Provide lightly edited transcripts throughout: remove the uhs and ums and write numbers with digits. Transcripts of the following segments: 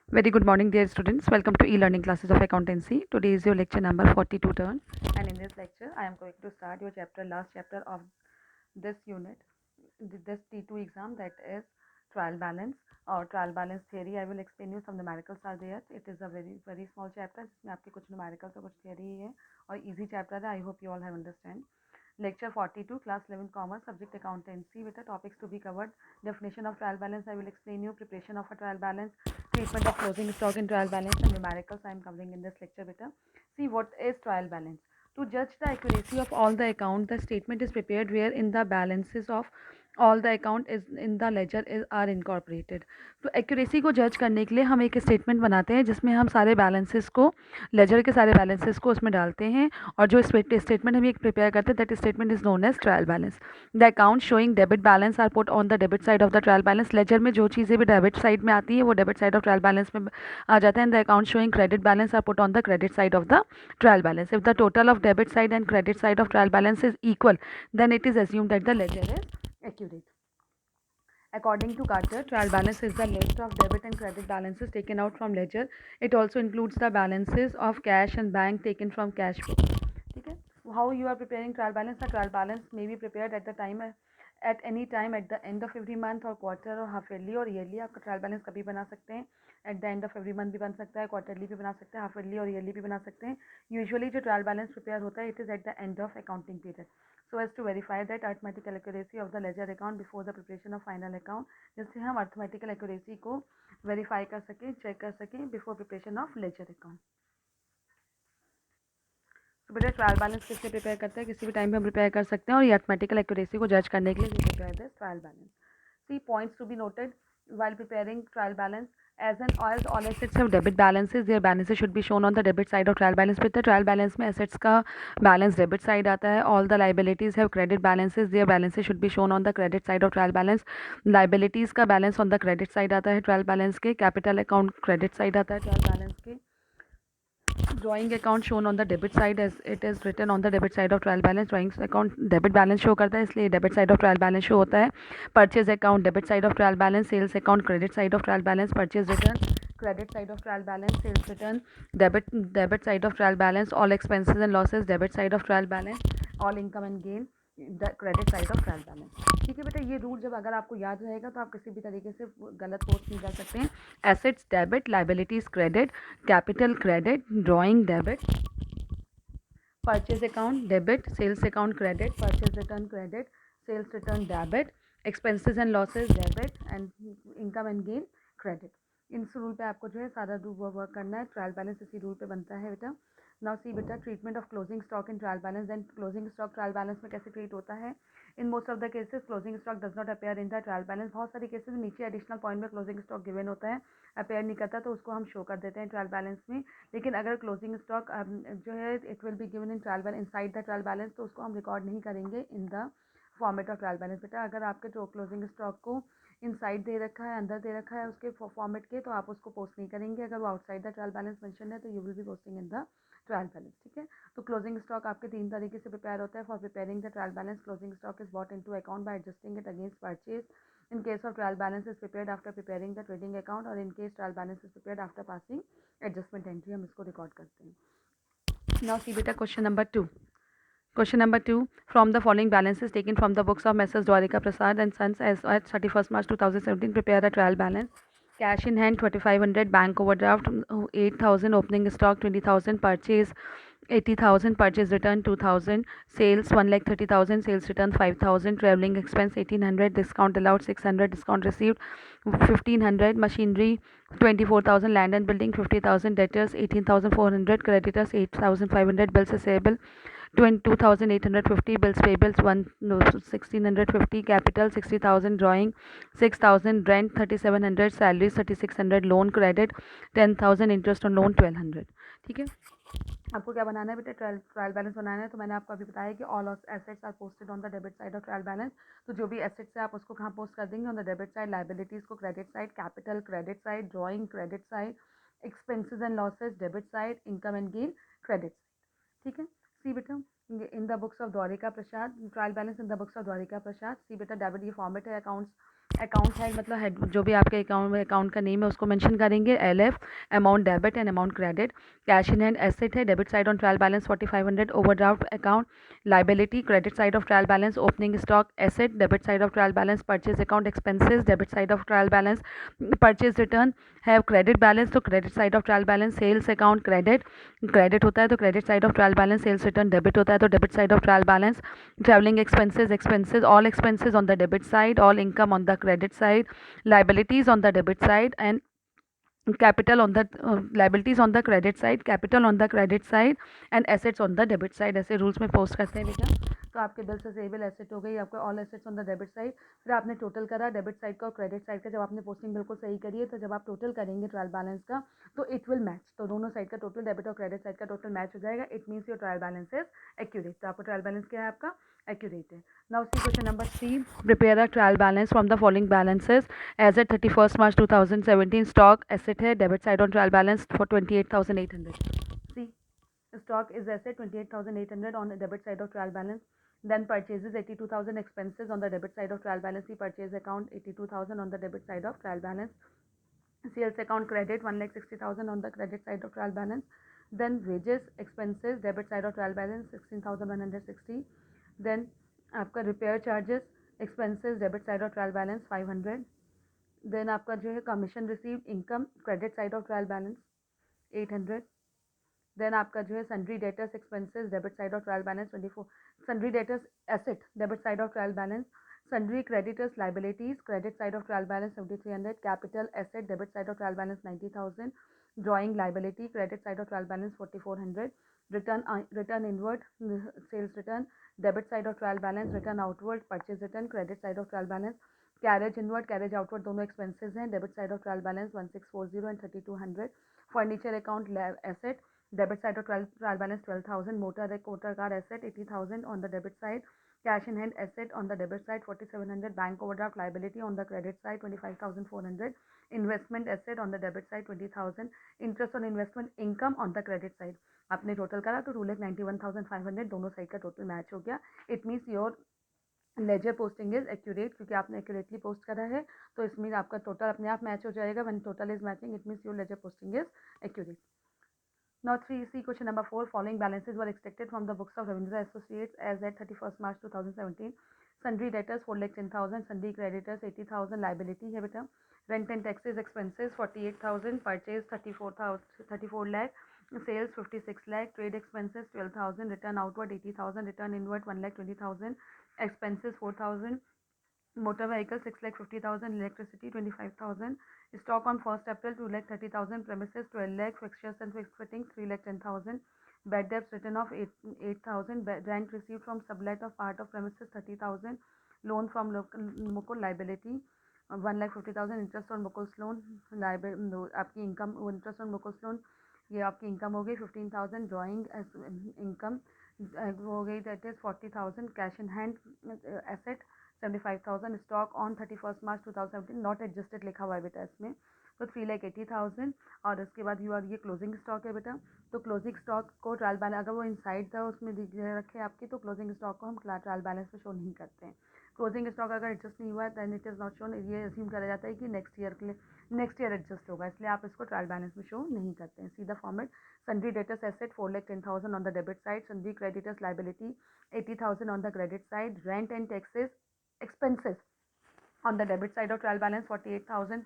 Very good morning, dear students. Welcome to e-learning classes of accountancy. Today is your lecture number 42 turn, and in this lecture, I am going to start your last chapter of this unit, this T2 exam, that is trial balance or trial balance theory. I will explain you some numericals are there. It is a very small chapter. जिसमें आपके कुछ numericals और कुछ theory है और easy chapter है. I hope you all have understand. Lecture 42, Class 11 Commerce, Subject Accountancy, with the topics to be covered. Definition of trial balance, I will explain you. Preparation of a trial balance, treatment of closing stock in trial balance, and numericals I am covering in this lecture. Beta. See, what is trial balance? To judge the accuracy of all the account, the statement is prepared wherein the balances of all the account is in the ledger are incorporated. तो accuracy को जज करने के लिए हम एक statement बनाते हैं जिसमें हम सारे बैलेंसेस को, लेजर के सारे बैलेंसेस को उसमें डालते हैं, और जो स्टेटमेंट हम एक प्रिपेयर करते हैं, that statement is known as trial balance. The account showing debit balance are put on the debit side of the trial balance. Ledger में जो चीज़ें भी डेबिट साइड में आती है वो debit side of trial balance में आ जाता है. The account showing credit balance are put on the credit side of the trial balance. If the total of debit side and credit side of trial balance is equal, then it is assumed that the ledger is accurate. According to Carter, trial balance is the list of debit and credit balances taken out from ledger. It also includes the balances of cash and bank taken from cash book. ठीक है. How you are preparing trial balance? The trial balance may be prepared at any time at the end of every month or quarter or half yearly or yearly. आपका trial balance कभी बना सकते हैं. At the end of every month भी बन सकता है, quarterly भी बना सकते हैं, half yearly और yearly भी बना सकते हैं. Usually जो trial balance prepare होता है, it is at the end of accounting period, so as to verify that arithmetical accuracy of the ledger account before the preparation of final account. जिससे हम arithmetical accuracy को verify कर सकें, check कर सकें before preparation of ledger account. तो बेटा trial balance किससे प्रिपेयर करते हैं? किसी भी टाइम पे हम प्रिपेयर कर सकते हैं, और ये अर्थमेटिकल एक्यूरेसी को जज करने के लिए prepare this trial balance. See points to be noted while preparing trial balance. As all assets have debit balances, their balances should be shown on the debit side of trial balance. With the trial balance में assets का balance debit side आता है. All the liabilities have credit balances, their balances should be shown on the credit side of trial balance. Liabilities का balance on the credit side आता है trial balance के. Capital account credit side आता है trial balance के. Drawing account shown on the debit side as it is written on the debit side of trial balance. Drawing account debit balance show करता है, इसलिए debit side of trial balance show होता है. Purchase account debit side of trial balance. Sales account credit side of trial balance. Purchase return credit side of trial balance. Sales return debit side of trial balance. All expenses and losses debit side of trial balance. All income and gain the credit side of trial balance. ठीक है बेटा, ये rule जब अगर आपको याद रहेगा तो आप किसी भी तरीके से गलत पोस्ट नहीं कर सकते हैं. Assets debit, liabilities credit, capital credit, drawing debit, purchase account debit, sales account credit, purchase return credit, sales return debit, expenses and losses debit, and income and gain credit. इस रूल पे आपको जो है सारा वर्क करना है. Trial balance इसी rule पे बनता है बेटा. नाउ सी बेटा, treatment of closing stock in trial balance. Then closing stock trial balance में कैसे ट्रीट होता है? In most of the cases closing stock does not appear in the trial balance. बहुत सारे केसेस नीचे एडिशनल पॉइंट में closing stock given होता है, अपेयर नहीं करता, तो उसको हम शो कर देते हैं ट्रायल बैलेंस में. लेकिन अगर क्लोजिंग स्टॉक जो है it will be given in trial balance inside the trial balance, तो उसको हम रिकॉर्ड नहीं करेंगे in the format of trial balance. बेटा अगर आपके जो क्लोजिंग स्टॉक को इनसाइड दे रखा है, अंदर दे रखा है उसके फॉर्मेट के, तो आप उसको पोस्ट नहीं करेंगे. अगर वो outside the trial balance mention है तो you will be posting in the trial balance. ठीक है. तो क्लोजिंग स्टॉक आपके 3 तरीके से प्रिपेयर होता है. For preparing the trial balance, closing stock is bought into account by adjusting it against purchase. In case of trial balance is prepared after preparing the trading account, और in case trial balance is prepared after passing adjustment entry, हम इसको record करते हैं. Now see beta question number 2. Question number 2. From the following balances taken from the books of Messrs. Dwarika Prasad and Sons as at 31st March 2017, prepare a trial balance. Cash in hand 2500, bank overdraft 8000, opening stock 20,000, purchase 80,000, purchase return 2,000, sales 1,30,000, sales return 5,000, traveling expense 1,800, discount allowed 600, discount received 1,500, machinery 24,000, land and building 50,000, debtors 18,400, creditors 8,500, bills receivable 2,850, bills payables 1,650, capital 60,000, drawing 6,000, rent 3,700, salaries 3,600, loan credit 10,000, interest on loan 1,200. ठीक है. आपको क्या बनाना है बेटा? Trial balance बनाना है. तो मैंने आपको अभी बताया कि all assets are posted on the debit side of trial balance. तो जो भी एसेट्स है आप उसको कहाँ पोस्ट कर देंगे? On the debit side. Liabilities को credit side, capital credit side, drawing credit side, expenses and losses debit side, income and gain credit side. ठीक है. सी बेटा, in the books of Dwarika Prasad, trial balance in the books of Dwarika Prasad. See बेटा, debit ये format है accounts account head मतलब head जो भी आपके अकाउंट का नेम है उसको मेंशन करेंगे। LF amount debit and amount credit. Cash in hand asset है, debit side on trial balance 4500 overdraft account. Liability credit side of trial balance opening stock asset, debit side of trial balance purchase account expenses, debit side of trial balance purchase return है। Credit balance तो credit side of trial balance sales account credit होता है तो credit side of trial balance, sales return debit होता है तो debit side of trial balance. Traveling expenses, all expenses on the debit side, all income on the credit side, liabilities on the debit side, and capital on the liabilities on the credit side, capital on the credit side, and assets on the debit side। ऐसे rules में post करते हैं बेटा। तो आपके bill से सेबल asset हो गई, आपका all assets on the debit side. फिर आपने टोटल करा डेबिट साइड का और क्रेडिट साइड का। जब आपने पोस्टिंग बिल्कुल सही करी है तो जब आप टोटल करेंगे ट्रायल बैलेंस का तो इट विल मैच। तो दोनों साइड का टोटल डेबिट और क्रेडिट साइड का टोटल मैच हो जाएगा। It means your trial balance is accurate. तो आपका ट्रायल बैलेंस क्या है? आपका एक्यूरेट है। Now see question number 3, prepare a trial balance from the following balances as at 31st March 2017। Stock asset है, debit side on trial balance for 28,800। See stock is asset 28,800 on the debit side of trial balance. Then purchases 82,000, expenses on the debit side of trial balance. The purchase account 82,000 on the debit side of trial balance. Sales account credit 1,60,000 on the credit side of trial balance. Then wages expenses debit side of trial balance 16,160. Then आपका repair charges expenses debit side of trial balance 500. Then आपका जो है commission received income credit side of trial balance 800. Then आपका जो है sundry debtors expenses debit side of trial balance 24। Sundry debtors asset debit side of trial balance. Sundry creditors liabilities credit side of trial balance 7300। Capital asset debit side of trial balance 90,000। Drawing liability credit side of trial balance 4400। Return inward sales return debit side of trial balance. Return outward purchase return credit side of trial balance. Carriage inward carriage outward दोनों expenses हैं debit side of trial balance 1640 and 3200। Furniture account asset debit side of trial balance 12,000. Motor car asset 80,000 on the debit side. Cash in hand asset on the debit side 4,700. Bank overdraft liability on the credit side 25,400. Investment asset on the debit side 20,000. Interest on investment income on the credit side. आपने total करा तो 2,91,500 दोनों side का total match हो गया। It means your ledger posting is accurate, क्योंकि आपने accurately post करा है तो इसमें आपका टोटल अपने आप मैच हो जाएगा। When total is matching it means your ledger posting is accurate. Now 3C question number 4, following balances were extracted from the books of Ravindra Associates as at 31st March 2017. Sundry debtors 4,10,000, sundry creditors 80,000, liability है बेटा। Rent and taxes expenses 48,000, purchase 34 lakh, sales 56 lakh, trade expenses 12,000, return outward 80,000, return inward 1,20,000, expenses 4,000, motor vehicle 6,50,000, electricity 25,000, stock on 1st April 2,30,000, premises 12 lakh, fixtures and fixed fittings 3,10,000, bad debts written off 8,000, rent received from sublet of part of premises 30,000, loan from Mukul liability 1,50,000, interest on Mukul's loan आपकी income interest on Mukul's loan ये आपकी income हो गई 15,000, drawing income हो गई that is 40,000, cash in hand asset 75,000, stock on 31st March 2017 not adjusted लिखा हुआ है बेटा इसमें तो 3,80,000। और उसके बाद यू आर ये क्लोजिंग स्टॉक है बेटा। तो क्लोजिंग स्टॉक को ट्रायल बैलेंस अगर वो इनसाइड था उसमें रखे आपकी तो क्लोजिंग स्टॉक को हम ट्रायल बैलेंस में शो नहीं करते हैं। क्लोजिंग स्टॉक अगर एडजस्ट नहीं हुआ है than it is not shown. ये अज्यूम करा जाता है कि नेक्स्ट ईयर के लिए नेक्स्ट ईयर एडजस्ट होगा, इसलिए आप इसको ट्रायल बैलेंस में शो नहीं करते हैं। सीधा format sundry debtors asset 4,10,000 on the debit side, sundry creditors liability 80,000 on the credit side, rent and taxes expenses on the debit side of trial balance 48,000,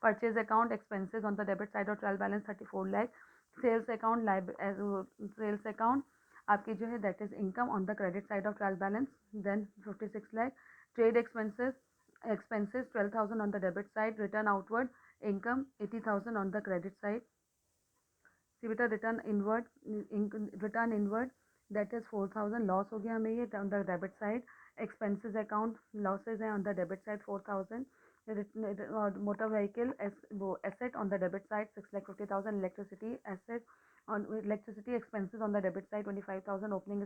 purchase account expenses on the debit side of trial balance 34 lakh, sales account sales account आपकी जो है that is income on the credit side of trial balance then 56 lakh, trade expenses 12,000 on the debit side, return outward income 80,000 on the credit side। See बेटा return inward that is 4,000 loss हो गया हमें ये on the debit side. Expenses account losses हैं on the debit side 4,000। Motor vehicle वो asset on the debit side 6,50,000, electricity asset on electricity expenses on the debit side 25,000, opening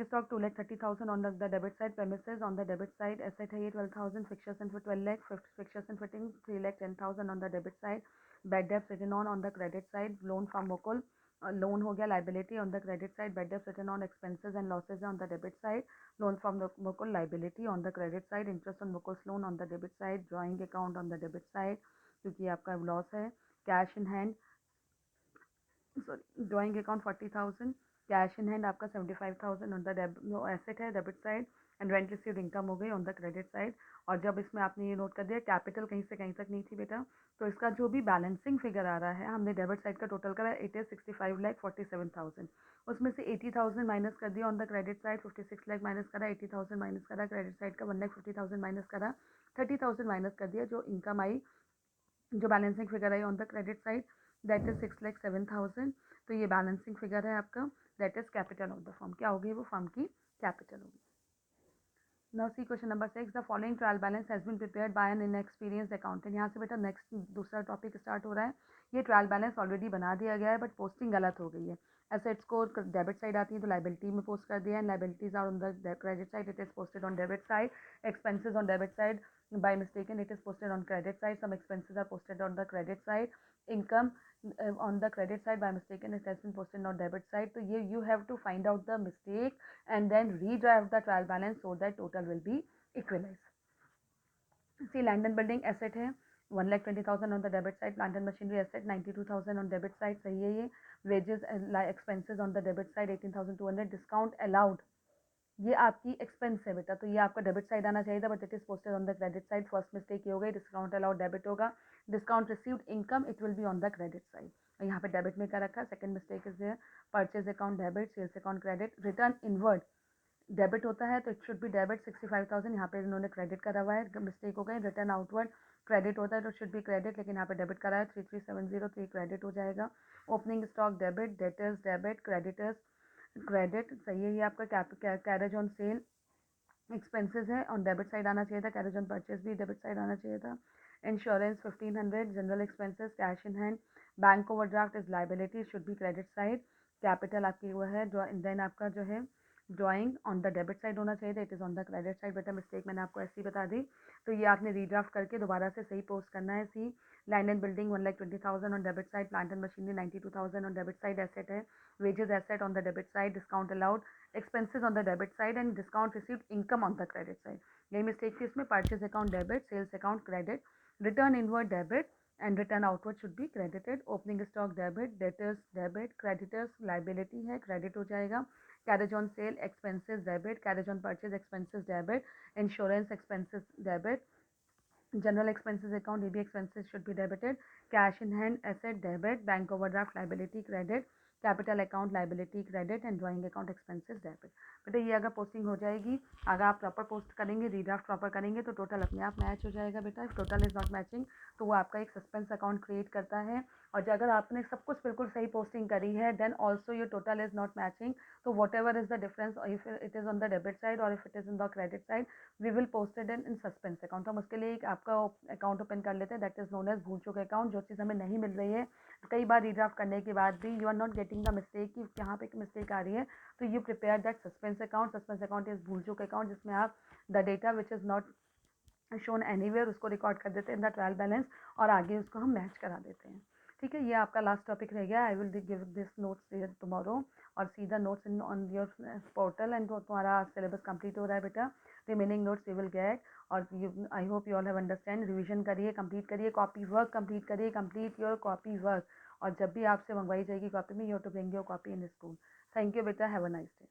stock 2,30,000 on the debit side, premises on the debit side, asset है ये 12,000, fixtures and for 12 lakh, fixtures and fittings 3,10,000 on the debit side, bad debts written on the credit side, loan from Mukul loan हो गया liability on the credit side, bad debts return on expenses and losses on the debit side, loan from Mukul liability on the credit side, interest on Mukul's loan on the debit side, drawing account on the debit side क्योंकि आपका loss है, cash in hand sorry drawing account 40,000, cash in hand आपका 75,000 on the asset है debit side, and rent received income हो गई on the credit side. और जब इसमें आपने ये नोट कर दिया कैपिटल कहीं से कहीं तक नहीं थी बेटा, तो इसका जो भी बैलेंसिंग फिगर आ रहा है हमने डेबिट साइड का टोटल करा, इट इज 65,47,000, उसमें से 80,000 माइनस कर दिया on the credit side, 56 lakh minus करा, 80,000 माइनस करा क्रेडिट साइड का, 1,50,000 माइनस करा, 30,000 माइनस कर दिया, जो इनकम आई, जो बैलेंसिंग फिगर आई on the credit side that is 6,07,000। तो ये बैलेंसिंग फिगर है आपका, that is capital of the firm. क्या होगी वो फर्म की कैपिटल होगी। Now see question number 6, the following trial balance has been prepared by an inexperienced accountant. यहाँ से बेटा नेक्स्ट दूसरा टॉपिक स्टार्ट हो रहा है। ये ट्रायल बैलेंस ऑलरेडी बना दिया गया है बट पोस्टिंग गलत हो गई है। एसेट्स को डेबिट साइड आती है तो लाइबिलिटी में पोस्ट कर दिया, and liabilities are on the credit side, it is posted on debit side, expenses on debit side by mistaken it is posted on credit side, some expenses are posted on the credit side, income on the credit side by mistaken it has been posted on debit side. तो ये you have to find out the mistake and then redraft the trial balance so that total will be equalized. See, land and building asset है 1,20,000 on the debit side, plant and machinery asset 92,000 on debit side, सही है ये। wages expenses on the debit side 18,200, discount allowed ये आपकी expense है बेटा, तो ये आपका डेबिट साइड आना चाहिए था but it is posted on the credit side. First mistake ये हो गई, डिस्काउंट अलाउड डेबिट होगा, discount received income it will be on the credit side, और यहाँ पे डेबिट में क्या रखा, second mistake is there, purchase account debit, sales account credit, return inward debit होता है तो इट शुड बी डेबिट 65,000, यहाँ पे इन्होंने क्रेडिट करा हुआ है, मिस्टेक हो गई। रिटर्न आउटवर्ड क्रेडिट होता है तो शुड बी क्रेडिट, लेकिन यहाँ पे डेबिट करा है, 3370 तो ये क्रेडिट हो जाएगा। Opening stock debit, debtors debit, creditors credit, सही है ये आपका कैरेज ऑन सेल एक्सपेंसेस है, ऑन डेबिट साइड आना चाहिए था, कैरेज ऑन परचेज भी डेबिट साइड आना चाहिए था। Insurance 1500, general expenses, cash in hand, bank overdraft is liability, should be credit side, capital आपकी वो है, देन आपका जो है drawing on the debit side होना चाहिए था, it is on the credit side, बेटा मिस्टेक मैंने आपको ऐसी बता दी, तो ये आपने रीड्राफ्ट करके दोबारा से सही पोस्ट करना है। See, land and building 1,20,000 on debit side, plant and machinery 92,000 on debit side, asset है, wages asset on the debit side, discount allowed, expenses on the debit side and discount received income on the credit side. यही mistake थी इसमें, purchase account debit, sales account credit, return inward debit and return outward should be credited, opening stock debit, debtors debit, creditors liability है, credit हो जाएगा, carriage on sale expenses debit, carriage on purchase expenses debit, insurance expenses debit, general expenses account, ये भी expenses should be debited, cash in hand asset debit, bank overdraft liability credit, capital account liability credit and drawing account expenses debit. बेटा ये अगर posting हो जाएगी, अगर आप proper post करेंगे, रीड्राफ्ट प्रॉपर करेंगे तो टोटल अपने आप मैच हो जाएगा बेटा। If total is not matching तो वो आपका एक सस्पेंस अकाउंट क्रिएट करता है, और अगर आपने सब कुछ बिल्कुल सही पोस्टिंग करी है then also your total is not matching, तो whatever is the difference, if it is on the debit side और if it is in the credit side, we will posted in suspense account. हम उसके लिए एक आपका account open कर लेते हैं, दैट इज नोन एज भूल चूक अकाउंट। जो चीज़ हमें नहीं मिल रही है कई बार रीड्राफ्ट करने के बाद भी you are not getting the mistake कि यहाँ पे एक मिस्टेक आ रही है, तो you prepare that suspense account. Suspense account is भूल चूक अकाउंट, जिसमें आप the data which is not shown anywhere उसको रिकॉर्ड कर देते हैं इन द ट्रायल बैलेंस, और आगे उसको हम मैच करा देते हैं। ठीक है, ये आपका लास्ट टॉपिक रह गया। I will give this notes tomorrow और see the notes in on your portal, and तुम्हारा सिलेबस कंप्लीट हो रहा है बेटा, remaining notes you will get. और I hope you all have understand, revision करिए, कंप्लीट करिए, कॉपी वर्क कंप्लीट करिए, कंप्लीट योर कॉपी वर्क, और जब भी आपसे मंगवाई जाएगी कॉपी में, you have to bring your copy in school. Thank you बेटा, हैव अ नाइस डे।